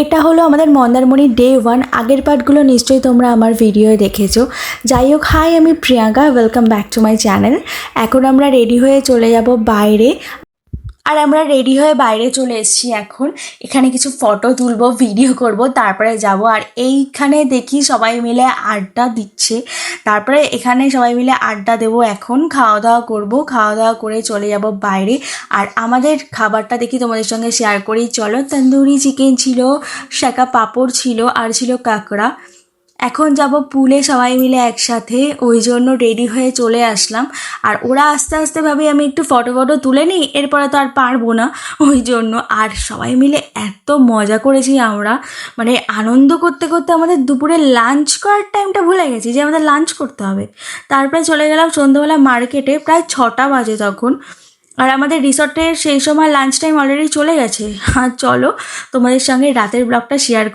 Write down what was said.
এটা হলো আমাদের মন্দারমণি ডে 1। আগের পার্টগুলো নিশ্চয়ই তোমরা আমার ভিডিওয়ে দেখেছো। যাই হোক, হাই, আমি Priyanka, welcome back to my channel. এখন আমরা রেডি হয়ে চলে যাব বাইরে। আর আমরা রেডি হয়ে বাইরে চলে এসেছি। এখন এখানে কিছু ফটো তুলবো, ভিডিও করব, তারপরে যাব। আর এইখানে দেখি সবাই মিলে আড্ডা দিচ্ছে। তারপরে এখানে সবাই মিলে আড্ডা দেবো। এখন খাওয়া দাওয়া করবো, খাওয়া দাওয়া করে চলে যাব বাইরে। আর আমাদের খাবারটা দেখি তোমাদের সঙ্গে শেয়ার করি, চলো। তন্দুরি চিকেন ছিল, শাকা পাঁপড় ছিল, আর ছিল কাঁকড়া। এখন যাব পুলে সবাই মিলে একসাথে, ওই জন্য রেডি হয়ে চলে আসলাম। আর ওরা আস্তে আস্তে ভাবি আমি একটু ফটো তুলে নিই, এরপরে তো আর পারবো না, ওই জন্য। আর সবাই মিলে এত মজা করেছি আমরা, মানে আনন্দ করতে করতে আমাদের দুপুরে লাঞ্চ করার টাইমটা ভুলে গেছি যে আমাদের লাঞ্চ করতে হবে। তারপরে চলে গেলাম সন্ধ্যাবেলা মার্কেটে, প্রায় 6টা বাজে তখন। আর আমাদের রিসর্টের সেই সময় লাঞ্চ টাইম অলরেডি চলে গেছে। আর চলো তোমাদের সঙ্গে রাতের ব্লগটা শেয়ার